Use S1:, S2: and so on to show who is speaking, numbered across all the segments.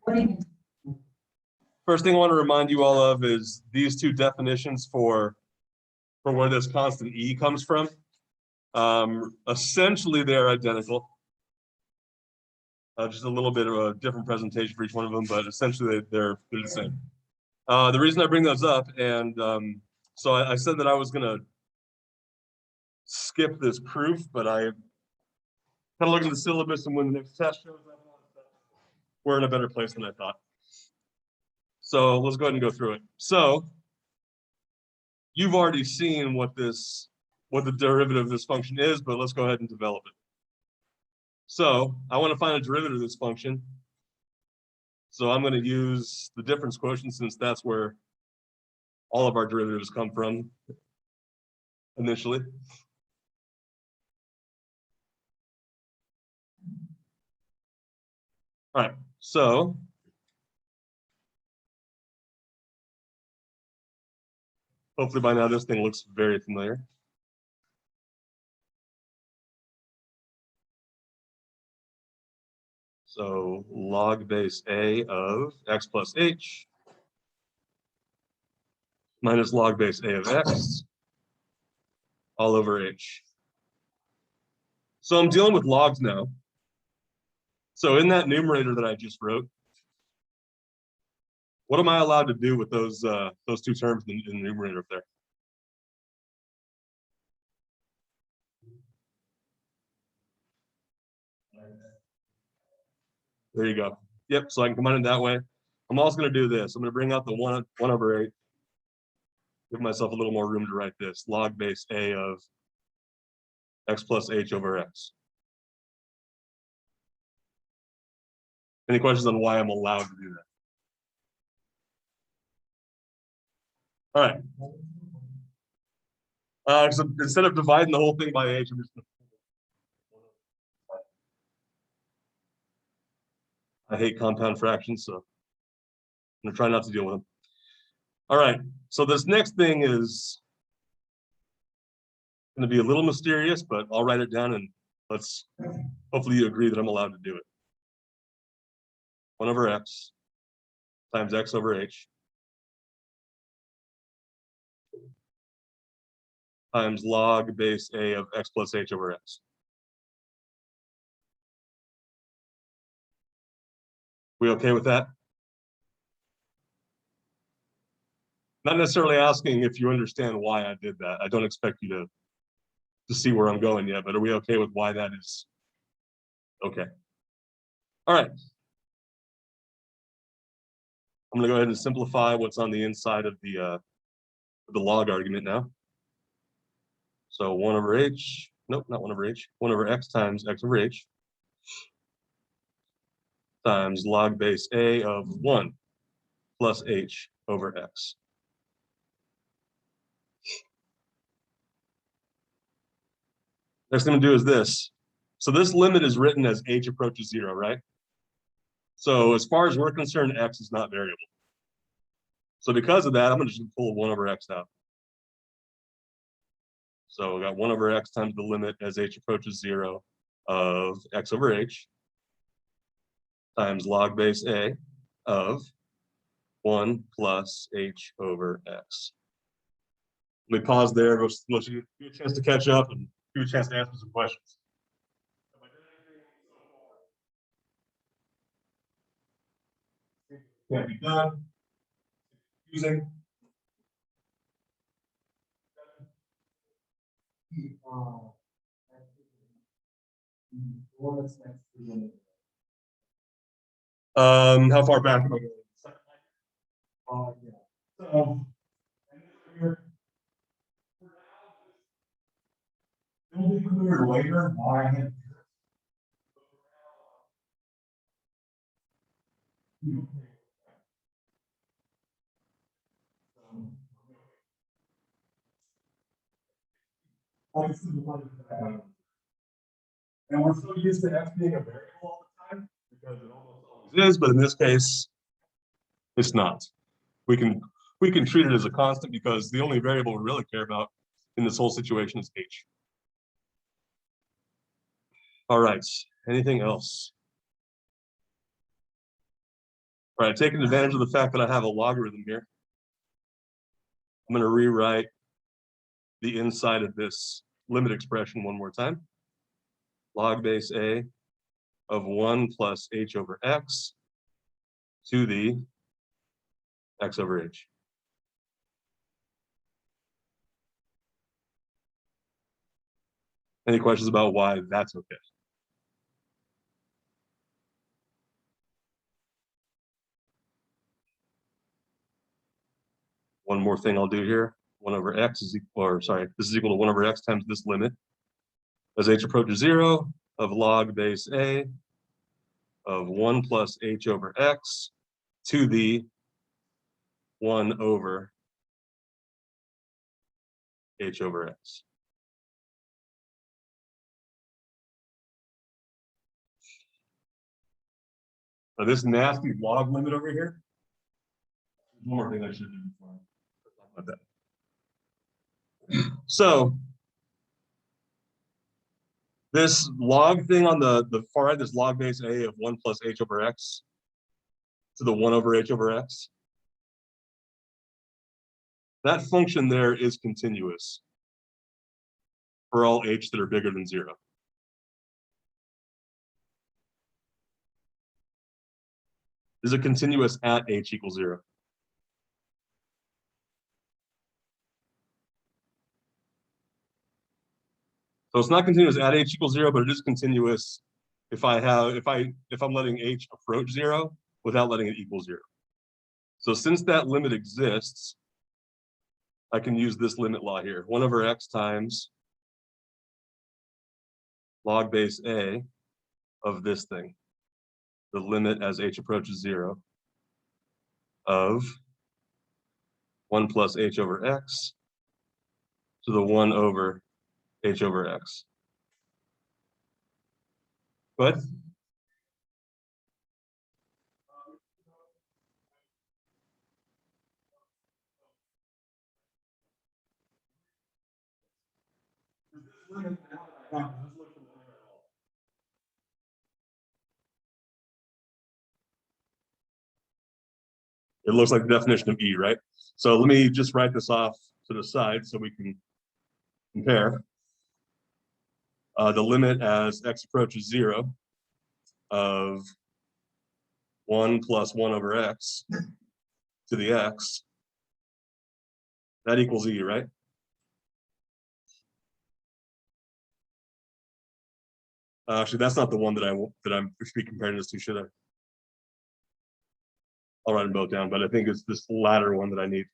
S1: First thing I want to remind you all of is these two definitions for where this constant e comes from. Essentially, they're identical. Just a little bit of a different presentation for each one of them, but essentially they're the same. The reason I bring those up, and so I said that I was going to skip this proof, but I kind of looked at the syllabus, and when the next test shows up, we're in a better place than I thought. So let's go ahead and go through it. So you've already seen what the derivative of this function is, but let's go ahead and develop it. So I want to find a derivative of this function. So I'm going to use the difference quotient since that's where all of our derivatives come from initially. All right, so hopefully by now this thing looks very familiar. So log base a of x plus h minus log base a of x all over h. So I'm dealing with logs now. So in that numerator that I just wrote, what am I allowed to do with those two terms in the numerator up there? There you go. Yep, so I can combine it that way. I'm also going to do this. I'm going to bring out the 1 over 8. Give myself a little more room to write this. Log base a of x plus h over x. Any questions on why I'm allowed to do that? All right. So instead of dividing the whole thing by h, I'm just going to... I hate compound fractions, so I'm going to try not to deal with them. All right, so this next thing is going to be a little mysterious, but I'll write it down and hopefully you agree that I'm allowed to do it. 1 over x times x over h times log base a of x plus h over x. We okay with that? Not necessarily asking if you understand why I did that. I don't expect you to see where I'm going yet, but are we okay with why that is? Okay. All right. I'm going to go ahead and simplify what's on the inside of the log argument now. So 1 over h, nope, not 1 over h, 1 over x times x over h times log base a of 1 plus h over x. Next thing I'm going to do is this. So this limit is written as h approaches 0, right? So as far as we're concerned, x is not variable. So because of that, I'm going to just pull 1 over x out. So we got 1 over x times the limit as h approaches 0 of x over h times log base a of 1 plus h over x. Let me pause there, let you get a chance to catch up and give you a chance to ask me some questions. Can't be done. Using. How far back am I going? Yeah. So, it'll be clear later why I had and we're so used to x being a variable all the time because it almost always is, but in this case, it's not. We can treat it as a constant because the only variable we really care about in this whole situation is h. All right. Anything else? All right, taking advantage of the fact that I have a logarithm here, I'm going to rewrite the inside of this limit expression one more time. Log base a of 1 plus h over x to the x over h. Any questions about why that's okay? One more thing I'll do here. 1 over x is equal, or sorry, this is equal to 1 over x times this limit as h approaches 0 of log base a of 1 plus h over x to the 1 over h over x. Now this nasty log limit over here, one more thing I should do before I talk about that. So this log thing on the far right, this log base a of 1 plus h over x to the 1 over h over x, that function there is continuous for all h that are bigger than 0. Is it continuous at h equals 0? So it's not continuous at h equals 0, but it is continuous if I'm letting h approach 0 without letting it equal 0. So since that limit exists, I can use this limit law here. 1 over x times log base a of this thing, the limit as h approaches 0 of 1 plus h over x to the 1 over h over x. Go ahead. It looks like the definition of E, right? So let me just write this off to the side so we can compare. The limit as x approaches 0 of 1 plus 1 over x to the x, that equals E, right? Actually, that's not the one that I'm should be comparing this to, should I? I'll write them both down, but I think it's this latter one that I need.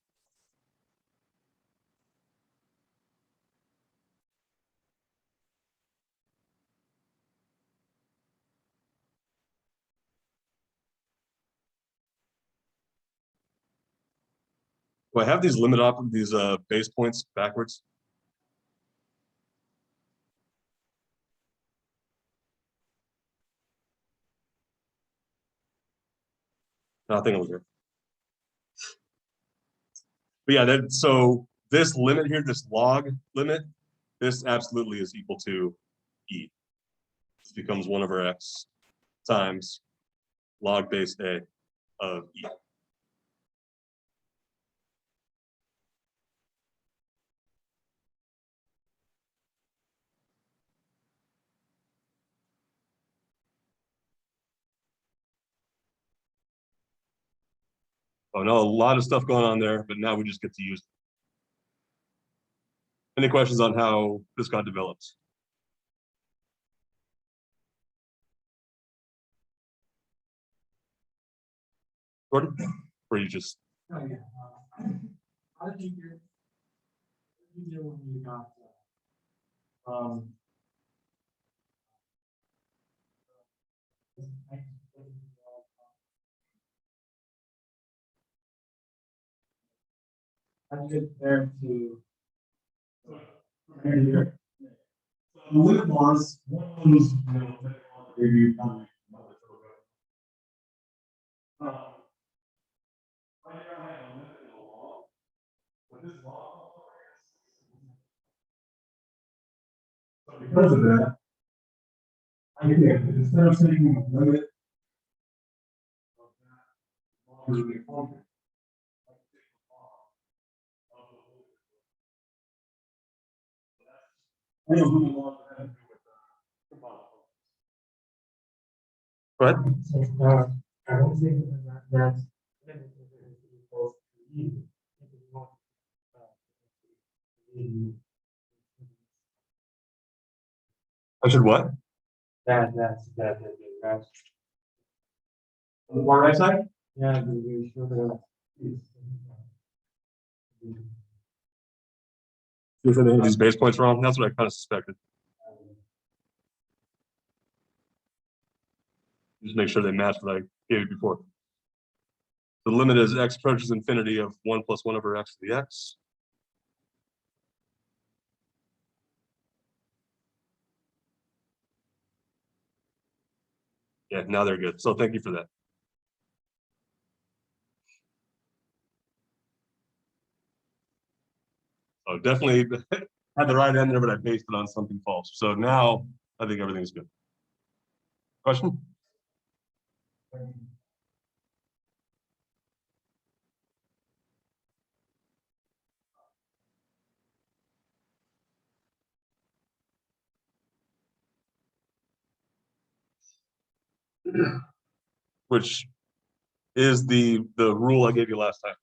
S1: Do I have these these base points backwards? No, I think it was here. But yeah, so this limit here, this log limit, this absolutely is equal to E. This becomes 1 over x times log base a of E. Oh no, a lot of stuff going on there, but now we just get to use it. Any questions on how this got developed? Gordon? Or you just
S2: Oh, yeah. How did you do when you got how did you get there to here? The limit laws, one of those, review time. Because of that, I get instead of saying limit
S1: logarithmic function. I know who belongs to have to do with composite functions. Go ahead.
S2: So, I don't think that limit is equal to E. It is not, E.
S1: I should what?
S2: That's.
S1: On the far right side?
S2: Yeah, we should have.
S1: You said they had these base points wrong? That's what I kind of suspected. Just make sure they match what I gave you before. The limit is x approaches infinity of 1 plus 1 over x to the x. Yeah, now they're good. So thank you for that. So definitely had the right end there, but I based it on something false. So now I think everything's good. Question? Which is the rule I gave you last time.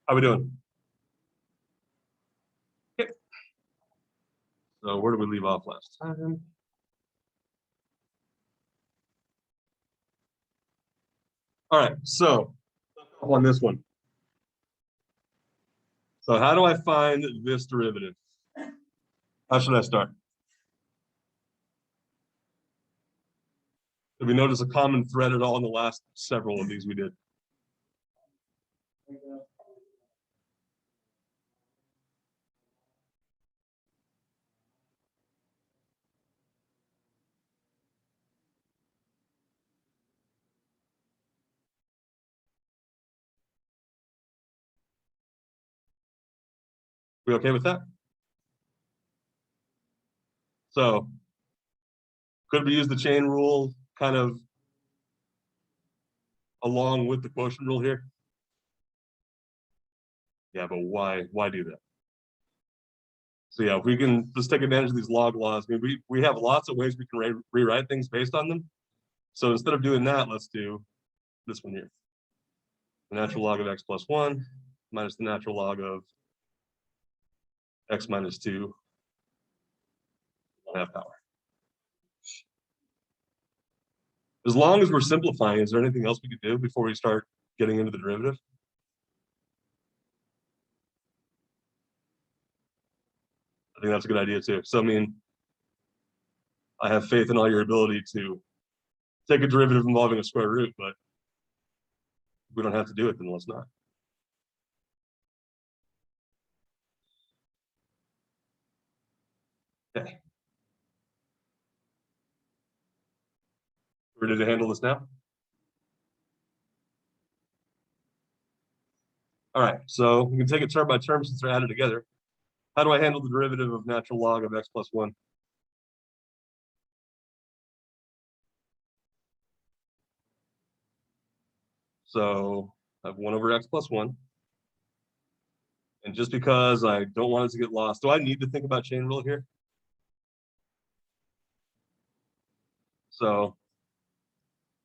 S1: How we doing? Okay. So where did we leave off last time? All right, so on this one. So how do I find this derivative? How should I start? Did we notice a common thread at all in the last several of these we did? We okay with that? So could we use the chain rule kind of along with the quotient rule here? Yeah, but why do that? So yeah, if we can just take advantage of these log laws. I mean, we have lots of ways we can rewrite things based on them. So instead of doing that, let's do this one here. The natural log of x plus 1 minus the natural log of x minus 2 1/2 power. As long as we're simplifying, is there anything else we could do before we start getting into the derivative? I think that's a good idea too. So I mean, I have faith in all your ability to take a derivative involving a square root, but if we don't have to do it, then let's not. Okay. Ready to handle this now? All right, so we can take it term by term since they're added together. How do I handle the derivative of natural log of x plus 1? So I have 1 over x plus 1. And just because I don't want it to get lost, do I need to think about chain rule here? So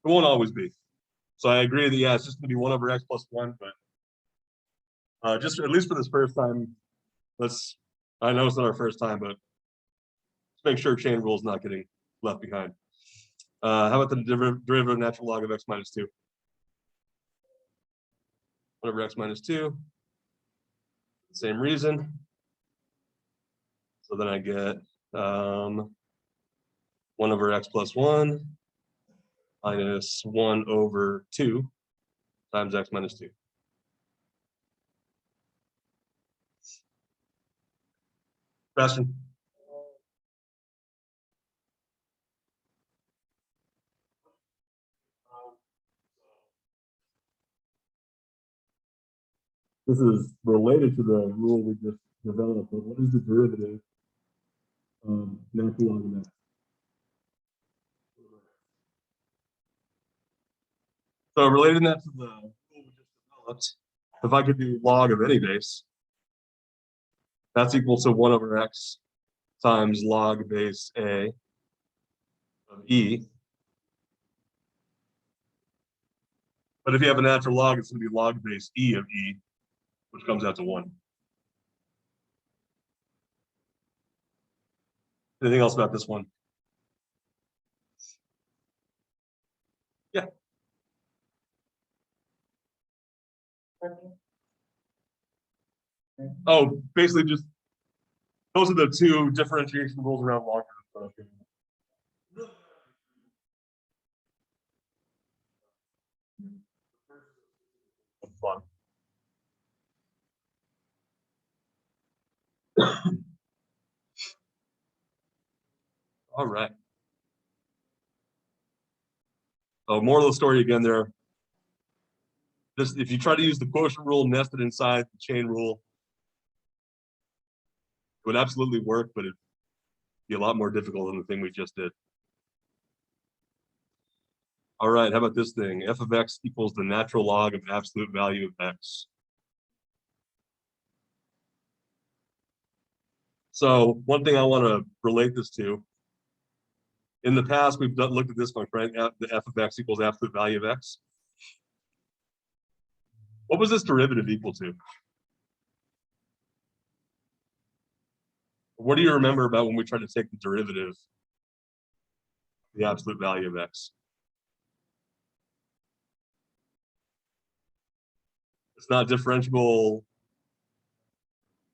S1: it won't always be. So I agree that, yeah, it's just going to be 1 over x plus 1, but just at least for this first time, I know it's not our first time, but let's make sure chain rule is not getting left behind. How about the derivative of natural log of x minus 2? 1 over x minus 2. Same reason. So then I get 1 over x plus 1 minus 1 over 2 times x minus 2. Question? This is related to the rule we just developed, but what is the derivative of natural log of x? So relating that to the rule we just developed, if I could do log of any base, that's equal to 1 over x times log base a of e. But if you have a natural log, it's going to be log base e of e, which comes out to 1. Anything else about this one? Yeah. Oh, basically just those are the two differentiation rules around logarithms. Fun. All right. So moral of the story again there. Just if you try to use the quotient rule nested inside the chain rule, it would absolutely work, but it'd be a lot more difficult than the thing we just did. All right, how about this thing? F of x equals the natural log of absolute value of x. So one thing I want to relate this to, in the past, we've looked at this one, right? The f of x equals absolute value of x. What was this derivative equal to? What do you remember about when we tried to take the derivative, the absolute value of x? It's not differentiable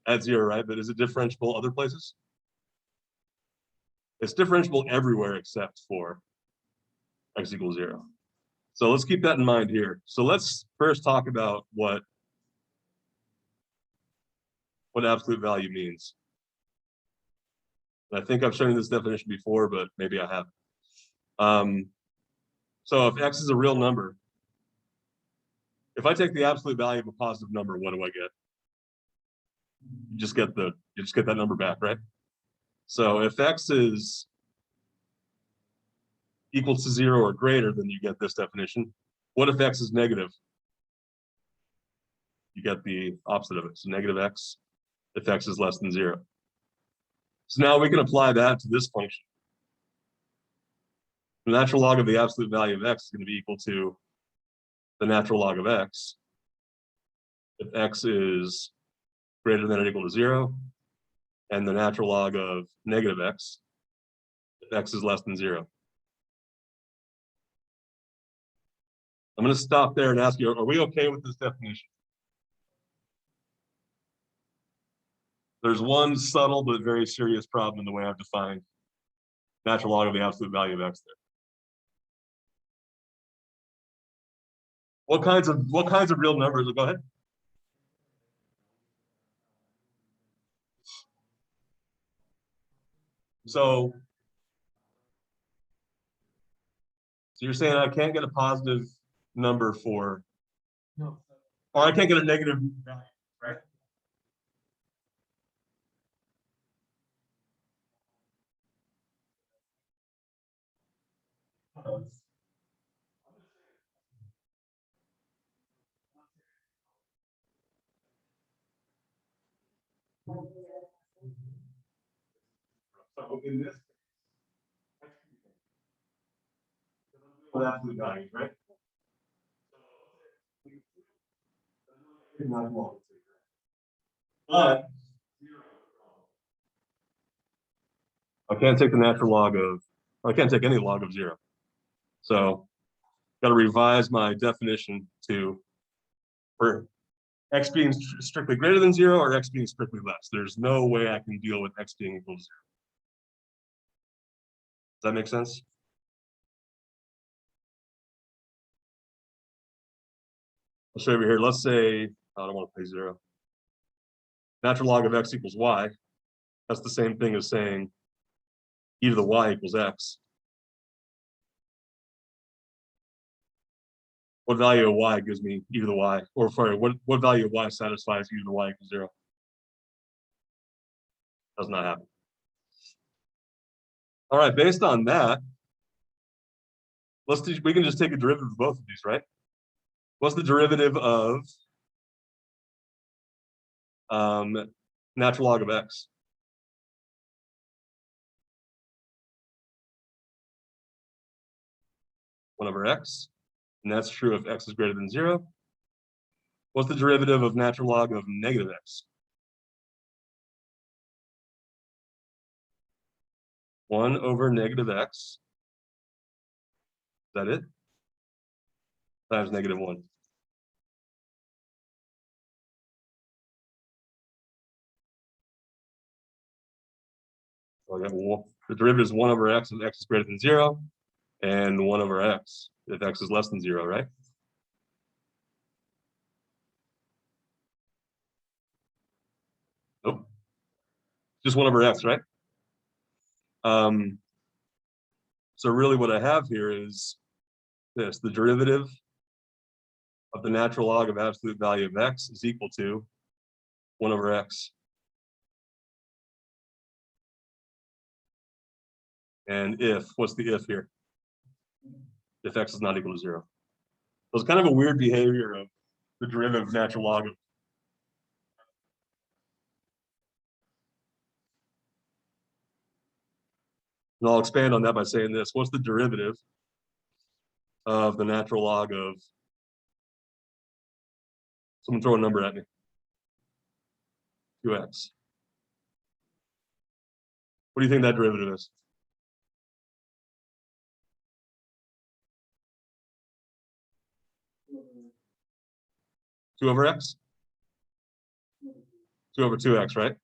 S1: at 0, right? But is it differentiable other places? It's differentiable everywhere except for x equals 0. So let's keep that in mind here. So let's first talk about what absolute value means. And I think I've shown you this definition before, but maybe I haven't. So if x is a real number, if I take the absolute value of a positive number, what do I get? You just get that number back, right? So if x is equal to 0 or greater, then you get this definition. What if x is negative? You get the opposite of it. So negative x if x is less than 0. So now we can apply that to this function. The natural log of the absolute value of x is going to be equal to the natural log of x if x is greater than or equal to 0, and the natural log of negative x if x is less than 0. I'm going to stop there and ask you, are we okay with this definition? There's one subtle but very serious problem in the way I've defined natural log of the absolute value of x there. What kinds of real numbers? Go ahead. So you're saying I can't get a positive number for, or I can't get a negative value, right? So in this case, absolute values, right? But I can't take the natural log of, I can't take any log of 0. So got to revise my definition to for x being strictly greater than 0 or x being strictly less. There's no way I can deal with x being equal to 0. Does that make sense? I'll show you over here. Let's say, I don't want to play 0. Natural log of x equals y. That's the same thing as saying e to the y equals x. What value of y gives me e to the y? Or sorry, what value of y satisfies e to the y equals 0? Does not happen. All right, based on that, we can just take a derivative of both of these, right? What's the derivative of natural log of x? One over x, and that's true if x is greater than 0. What's the derivative of natural log of negative x? 1 over negative x. Is that it? Times negative 1. So I got the derivative is 1 over x if x is greater than 0, and 1 over x if x is less than 0, right? Nope. Just 1 over x, right? So really what I have here is this. The derivative of the natural log of absolute value of x is equal to 1 over x. And if, what's the if here? If x is not equal to 0. So it's kind of a weird behavior of the derivative of natural log of. And I'll expand on that by saying this. What's the derivative of the natural log of, someone throw a number at me, 2x. What do you think that derivative is? 2 over x? 2 over 2x, right?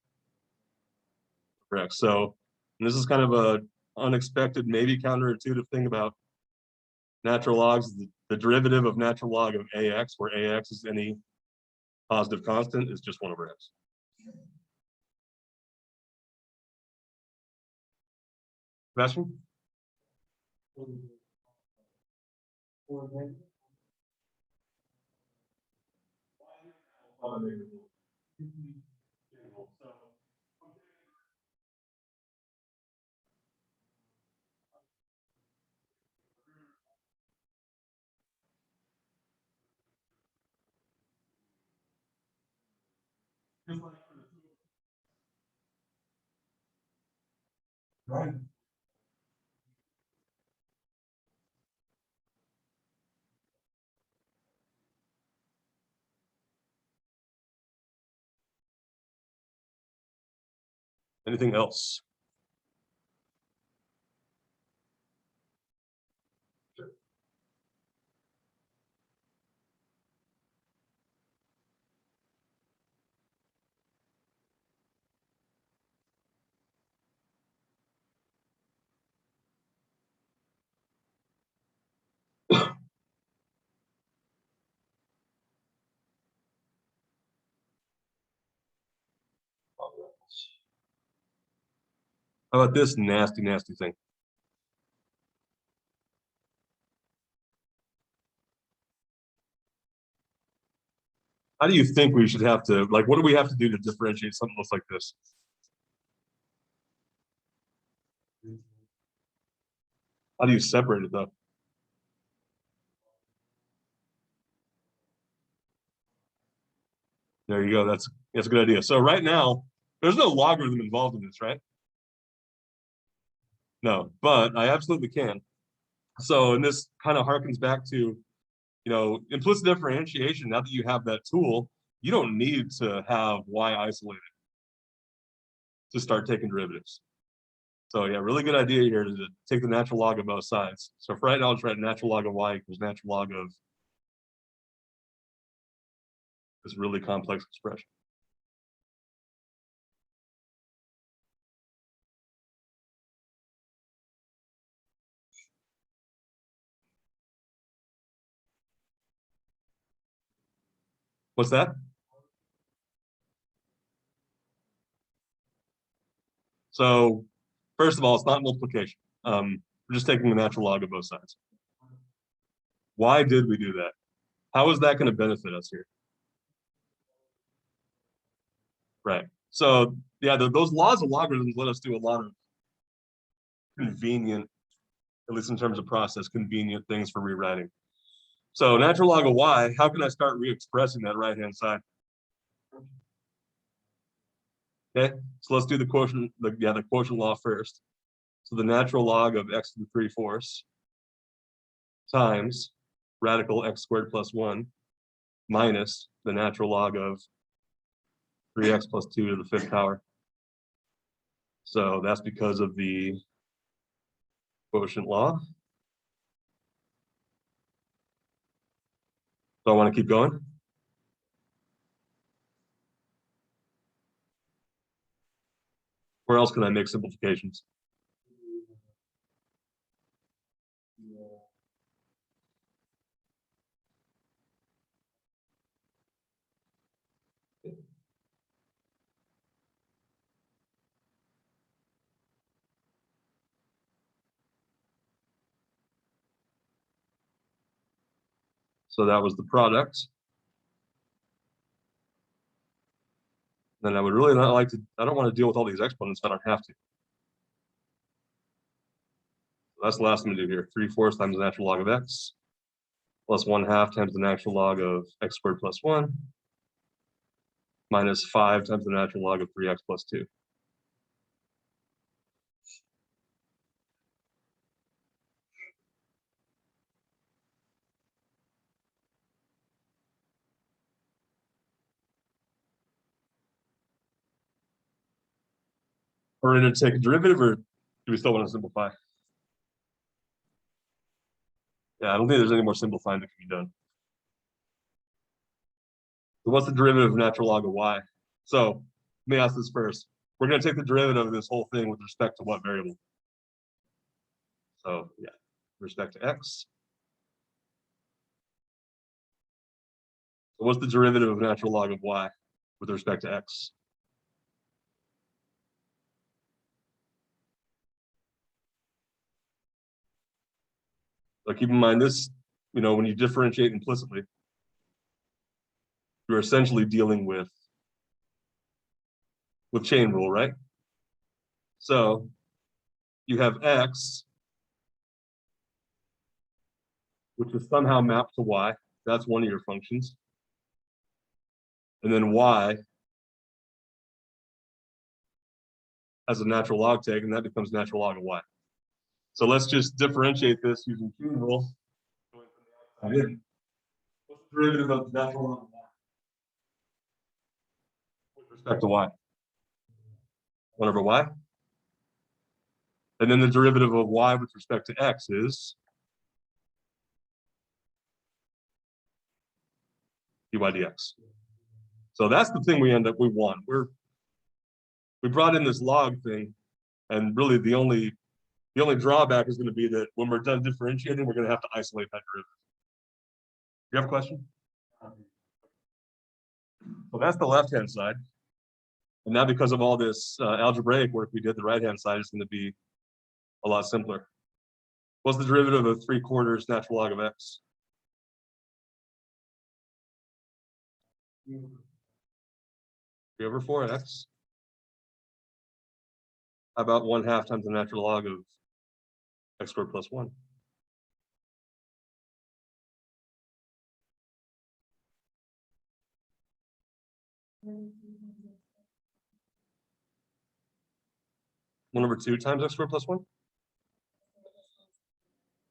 S1: Correct. So, and this is kind of a unexpected, maybe counterintuitive thing about natural logs. The derivative of natural log of ax, where ax is any positive constant, is just 1 over x. Sebastian? Right. Anything else? How about this nasty, nasty thing? How do you think we should have to, like, what do we have to do to differentiate something looks like this? How do you separate it though? There you go. That's a good idea. So right now, there's no logarithm involved in this, right? No, but I absolutely can. So, and this kind of harkens back to, implicit differentiation. Now that you have that tool, you don't need to have y isolated to start taking derivatives. So yeah, really good idea here to take the natural log of both sides. So for right now, let's write natural log of y equals natural log of this really complex expression. What's that? So first of all, it's not multiplication. We're just taking the natural log of both sides. Why did we do that? How is that going to benefit us here? Right. So yeah, those laws of logarithms let us do a lot of convenient, at least in terms of process, convenient things for rewriting. So natural log of y, how can I start re-expressing that right-hand side? Okay, so let's do the quotient, the quotient law first. So the natural log of x to the 3/4 times radical x squared plus 1 minus the natural log of 3x plus 2 to the 5th power. So that's because of the quotient law. So I want to keep going. Where else can I make simplifications? So that was the product. Then I would really not like to, I don't want to deal with all these exponents if I don't have to. So that's the last thing to do here. 3/4 times the natural log of x plus 1/2 times the natural log of x squared plus 1 minus 5 times the natural log of 3x plus 2. We're going to take a derivative, or do we still want to simplify? Yeah, I don't think there's any more simplifying that can be done. So what's the derivative of natural log of y? So let me ask this first. We're going to take the derivative of this whole thing with respect to what variable? So yeah, with respect to x. So what's the derivative of natural log of y with respect to x? So keep in mind this, when you differentiate implicitly, you're essentially dealing with chain rule, right? So you have x, which is somehow mapped to y. That's one of your functions. And then y as a natural log tag, and that becomes natural log of y. So let's just differentiate this using chain rule. What's the derivative of natural log of y with respect to y? 1 over y. And then the derivative of y with respect to x is dy dx. So that's the thing we want. We brought in this log thing, and really the only drawback is going to be that when we're done differentiating, we're going to have to isolate that derivative. You have a question? So that's the left-hand side. And now because of all this algebraic work we did, the right-hand side is going to be a lot simpler. What's the derivative of 3/4 natural log of x? 3 over 4x. How about 1/2 times the natural log of x squared plus 1? One over 2 times x squared plus 1?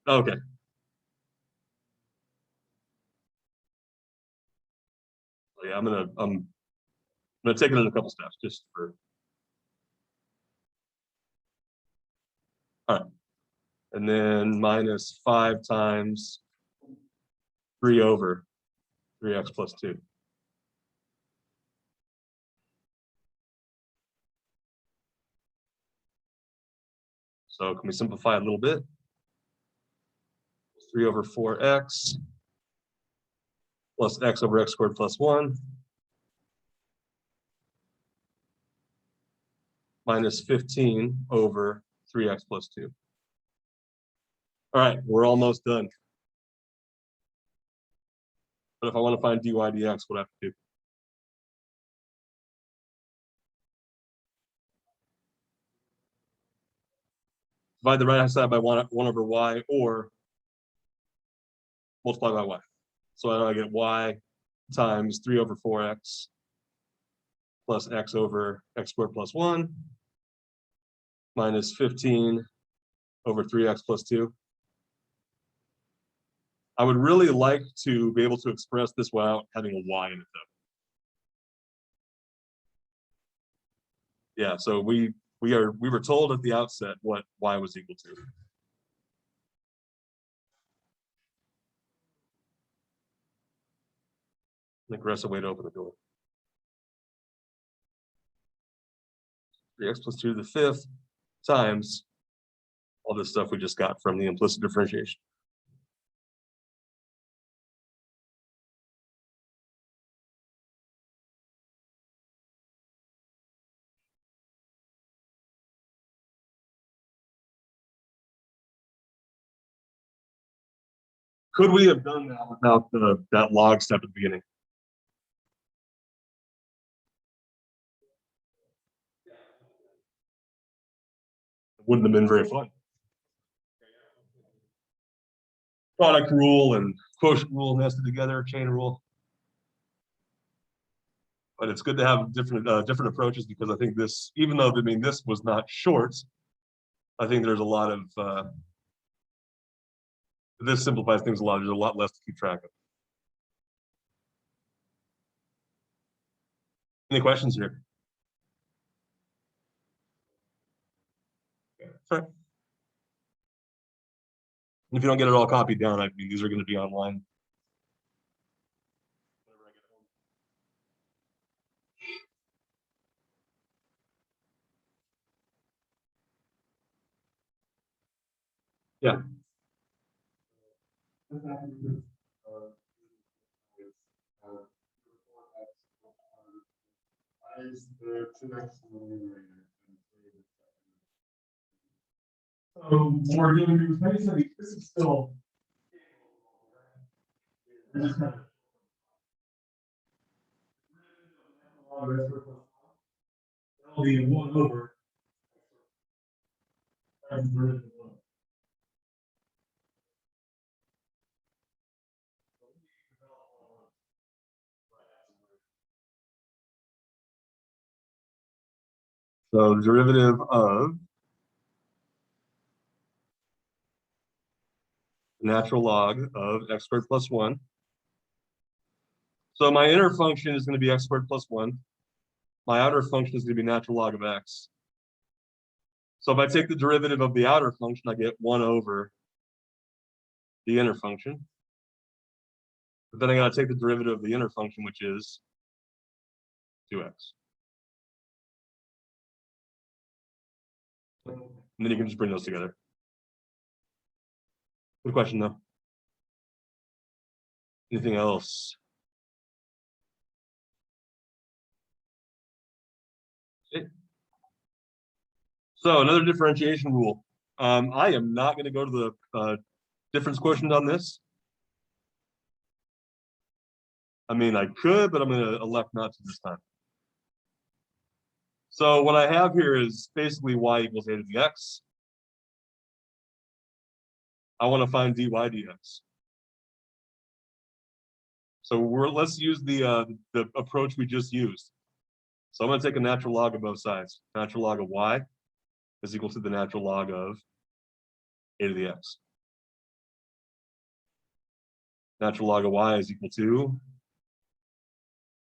S1: Okay. So yeah, I'm gonna take it in a couple steps just for. All right. And then minus 5 times 3 over 3x plus 2. So can we simplify a little bit? 3 over 4x plus x over x squared plus 1 minus 15 over 3x plus 2. All right, we're almost done. But if I want to find dy dx, what do I have to do? Divide the right hand side by 1 over y, or multiply by y. So I get y times 3 over 4x plus x over x squared plus 1 minus 15 over 3x plus 2. I would really like to be able to express this without having a y in it, though. Yeah, so we were told at the outset what y was equal to. An aggressive way to open the door. 3x plus 2 to the 5th times all this stuff we just got from the implicit differentiation. Could we have done that without that log step at the beginning? It wouldn't have been very fun. Product rule and quotient rule nested together, chain rule. But it's good to have different approaches, because I think this, even though this was not short, I think there's a lot of this simplifies things a lot. There's a lot less to keep track of. Any questions here? Sure. If you don't get it all copied down, I mean, these are going to be online. Yeah. So we're going to do basically, this is still. That'll be 1 over. So the derivative of natural log of x squared plus 1. So my inner function is going to be x squared plus 1. My outer function is going to be natural log of x. So if I take the derivative of the outer function, I get 1 over the inner function. But then I got to take the derivative of the inner function, which is 2x. And then you can just bring those together. Good question, though. Anything else? Okay. So another differentiation rule. I am not going to go to the difference quotient on this. I mean, I could, but I'm going to elect not to this time. So what I have here is basically y equals a to the x. I want to find dy dx. So let's use the approach we just used. So I'm going to take a natural log of both sides. Natural log of y is equal to the natural log of a to the x. Natural log of y is equal to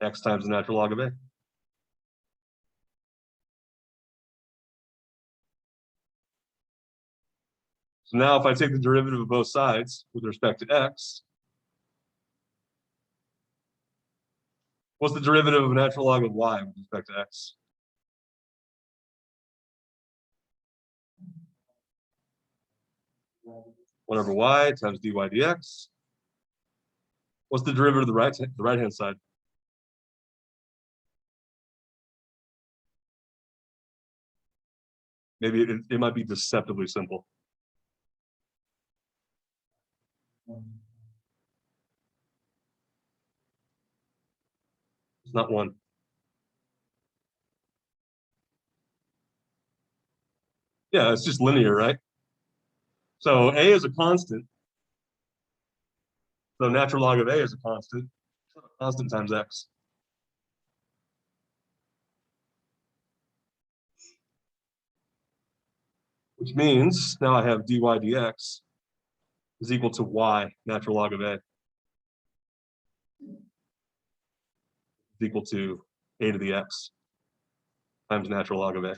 S1: x times the natural log of a. So now if I take the derivative of both sides with respect to x, what's the derivative of a natural log of y with respect to x? One over y times dy dx. What's the derivative of the right-hand side? Maybe it might be deceptively simple. It's not 1. Yeah, it's just linear, right? So a is a constant. So natural log of a is a constant times x. Which means now I have dy dx is equal to y, natural log of a, is equal to a to the x times natural log of a.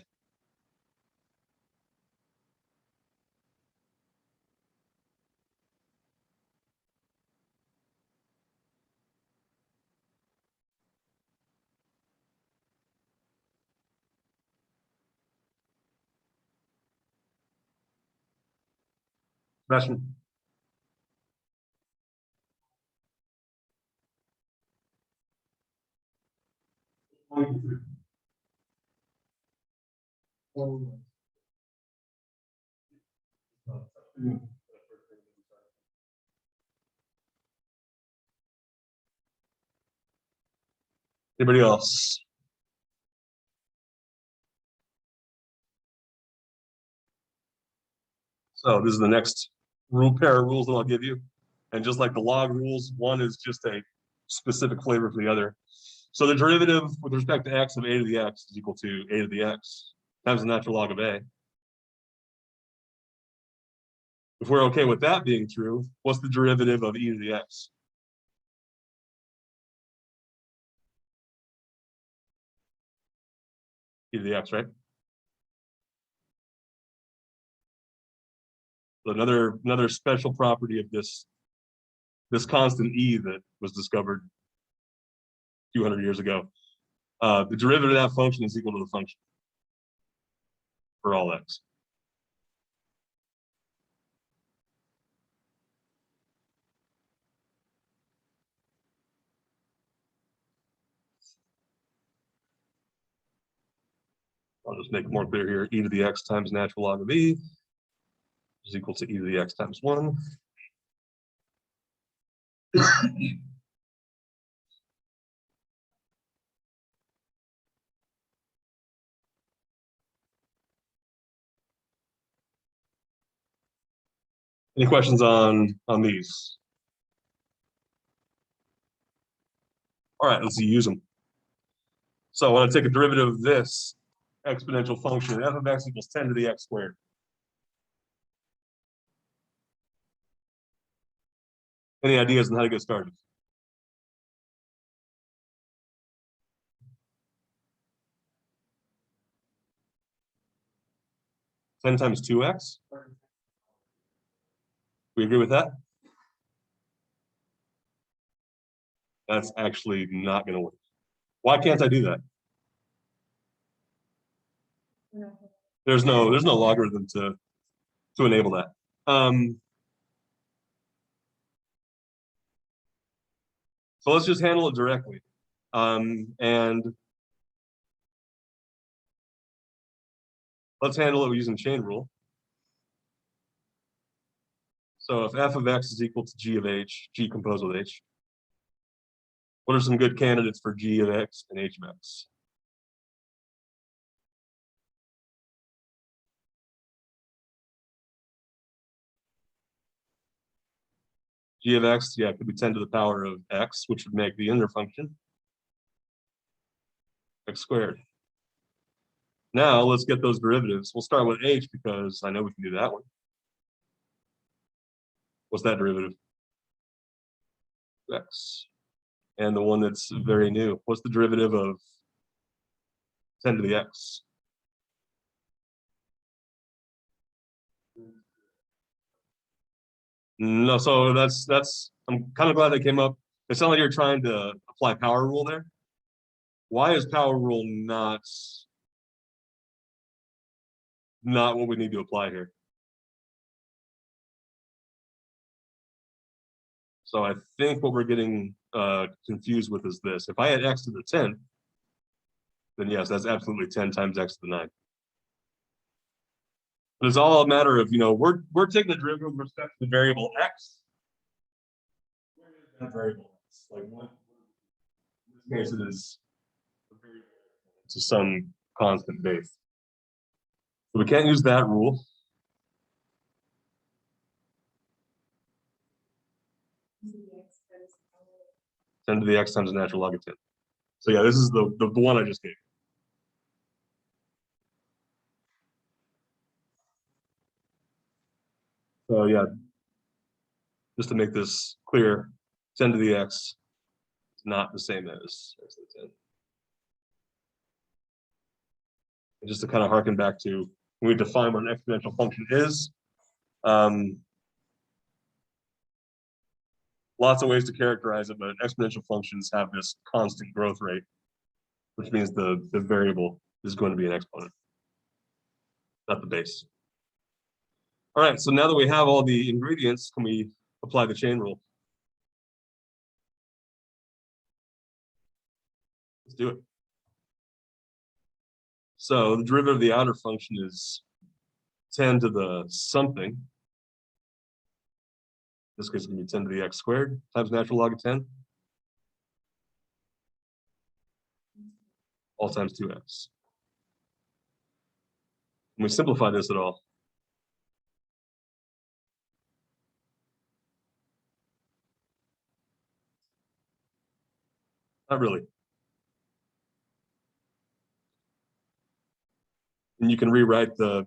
S1: Question? Anybody else? So this is the next pair of rules that I'll give you. And just like the log rules, one is just a specific flavor for the other. So the derivative with respect to x of a to the x is equal to a to the x times the natural log of a. If we're okay with that being true, what's the derivative of e to the x? E to the x, right? So another special property of this constant e that was discovered a few hundred years ago. The derivative of that function is equal to the function for all x. I'll just make it more clear here. E to the x times natural log of e is equal to e to the x times 1. Any questions on these? All right, let's use them. So I want to take a derivative of this exponential function, f of x equals 10 to the x squared. Any ideas on how to get started? Ten times 2x? We agree with that? That's actually not going to work. Why can't I do that? There's no logarithm to enable that. So let's just handle it directly. And let's handle it using chain rule. So if f of x is equal to g of h, g composed with h, what are some good candidates for g of x and h of x? G of x, yeah, it could be 10 to the power of x, which would make the inner function x squared. Now let's get those derivatives. We'll start with h because I know we can do that one. What's that derivative? X. And the one that's very new, what's the derivative of 10 to the x? No, so that's I'm kind of glad that came up. It sounds like you're trying to apply power rule there. Why is power rule not what we need to apply here? So I think what we're getting confused with is this. If I had x to the 10th, then yes, that's absolutely 10 times x to the 9. But it's all a matter of, we're taking the derivative with respect to the variable x. Where is that variable x? Like what? In this case, it is to some constant base. So we can't use that rule. 10 to the x times the natural log of 10. So yeah, this is the one I just gave. So yeah, just to make this clear, 10 to the x is not the same as the 10. And just to kind of harken back to when we define what an exponential function is, lots of ways to characterize it, but exponential functions have this constant growth rate, which means the variable is going to be an exponent, not the base. All right, so now that we have all the ingredients, can we apply the chain rule? Let's do it. So the derivative of the outer function is 10 to the something. In this case, it's going to be 10 to the x squared times natural log of 10. All times 2x. Can we simplify this at all? Not really. And you can rewrite the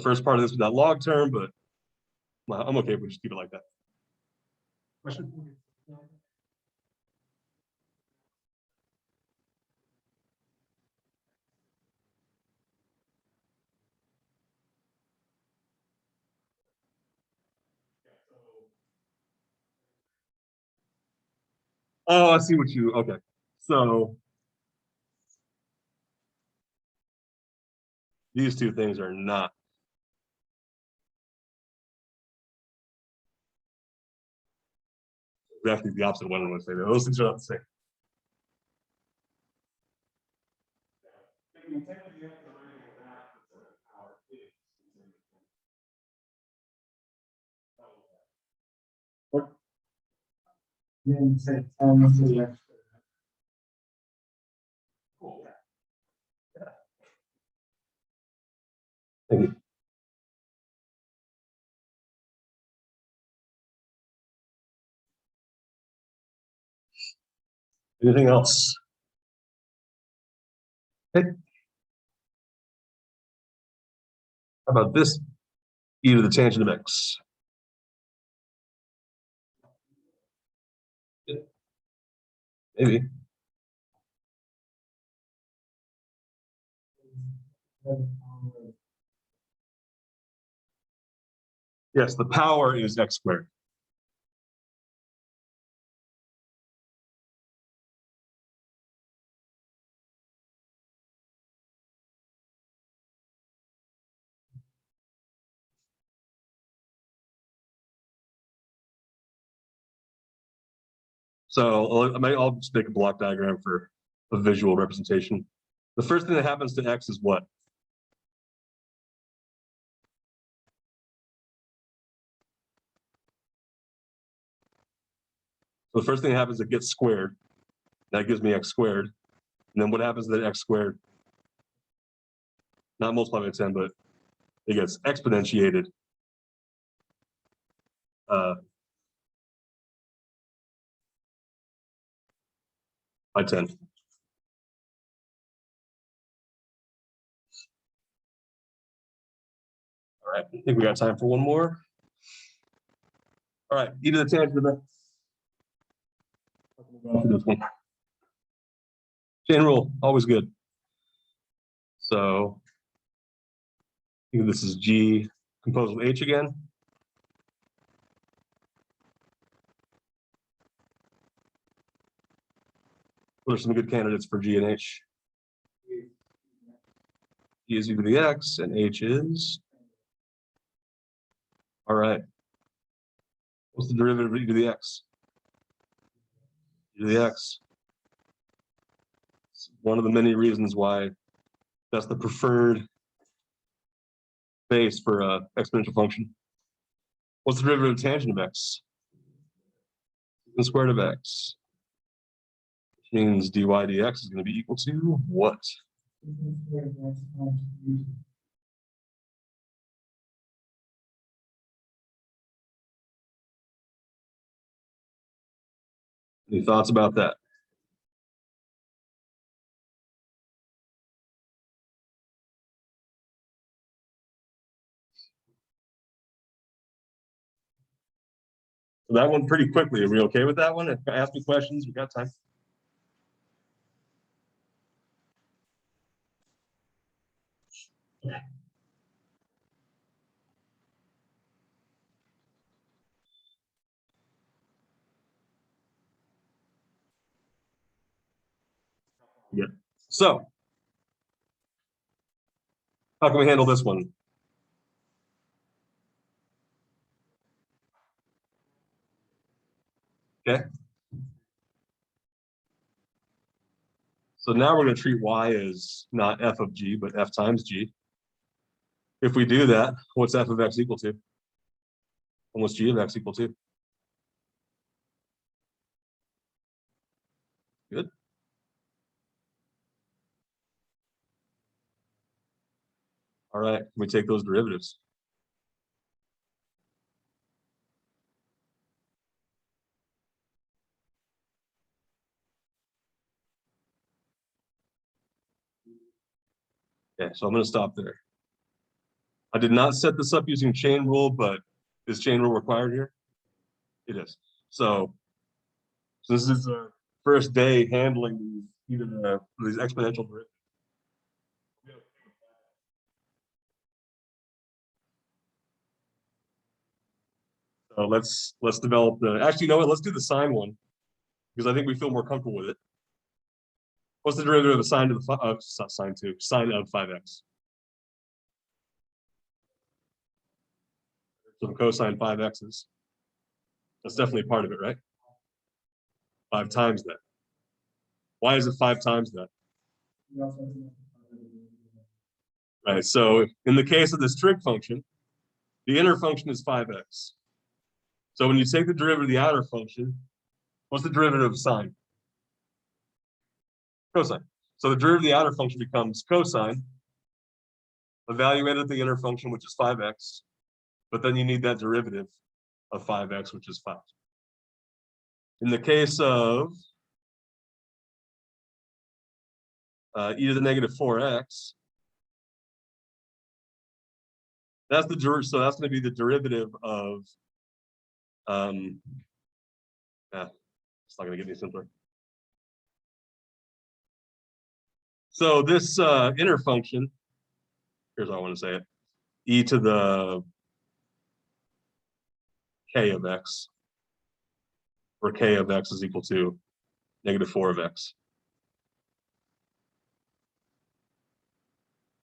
S1: first part of this with that log term, but I'm okay if we just keep it like that. Question? Oh, I see what you, okay. So these two things are not exactly the opposite of what I'm going to say. Those things are not the same.
S2: Then say 10 to the x.
S1: Cool. Yeah. Thank you. Anything else? Hey. How about this? E to the tangent of x. Yeah. Maybe. Yes, the power is x squared. So I'll just make a block diagram for a visual representation. The first thing that happens to x is what? So the first thing that happens is it gets squared. That gives me x squared. And then what happens to that x squared? Not multiplied by 10, but it gets exponentiated. By 10. All right, I think we got time for one more. All right, e to the tangent of x. This one. Chain rule, always good. So I think this is G composed with H again. What are some good candidates for G and H? G is e to the x and H is. All right. What's the derivative of e to the x? E to the x. It's one of the many reasons why that's the preferred base for an exponential function. What's the derivative of tangent of x? The square root of x. Which means dy dx is going to be equal to what? Any thoughts about that? So that one pretty quickly. Are we okay with that one? If I ask me questions, we got time. Yeah. So how can we handle this one? Okay. So now we're going to treat y as not f of g, but f times g. If we do that, what's f of x equal to? And what's g of x equal to? Good. All right, can we take those derivatives? Okay, so I'm going to stop there. I did not set this up using chain rule, but is chain rule required here? It is. So this is our first day handling these exponential derivatives. So let's develop the. Actually, you know what? Let's do the sine one because I think we feel more comfortable with it. What's the derivative of the sine to the sine of 5x? So the cosine 5x's. That's definitely part of it, right? 5 times that. Why is it 5 times that? Right. So in the case of this trig function, the inner function is 5x. So when you take the derivative of the outer function, what's the derivative of sine? Cosine. So the derivative of the outer function becomes cosine, evaluated the inner function, which is 5x, but then you need that derivative of 5x, which is 5. In the case of e to the negative 4x, that's the so that's going to be the derivative of it's not going to get any simpler. So this inner function, here's how I want to say it, e to the k of x, where k of x is equal to negative 4 of x.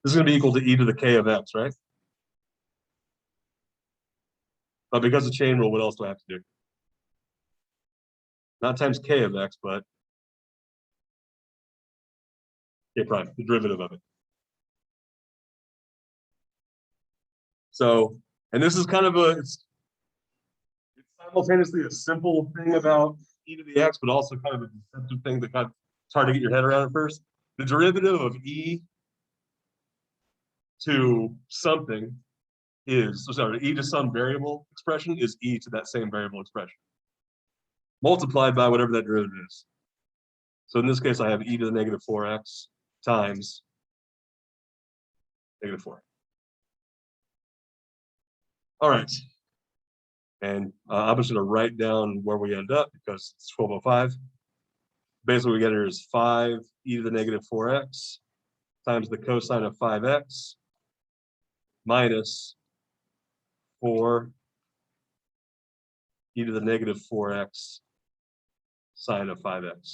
S1: This is going to be equal to e to the k of x, right? But because of chain rule, what else do I have to do? Not times k of x, but k prime, the derivative of it. So, and this is kind of it's simultaneously a simple thing about e to the x, but also kind of a deceptive thing that it's hard to get your head around at first. The derivative of e to something is, sorry, e to some variable expression is e to that same variable expression, multiplied by whatever that derivative is. So in this case, I have e to the negative 4x times negative 4. All right. And I'm just going to write down where we end up because it's 1205. Basically, what we get here is 5 e to the negative 4x times the cosine of 5x minus 4 e to the negative 4x sine of 5x.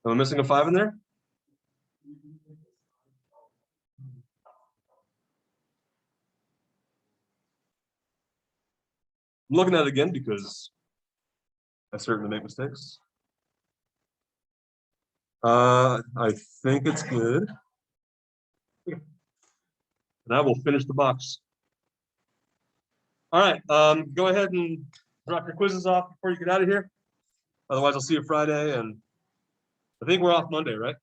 S1: Am I missing a 5 in there? I'm looking at it again because I certainly make mistakes. I think it's good. And I will finish the box. All right, go ahead and drop your quizzes off before you get out of here. Otherwise, I'll see you Friday, and I think we're off Monday, right?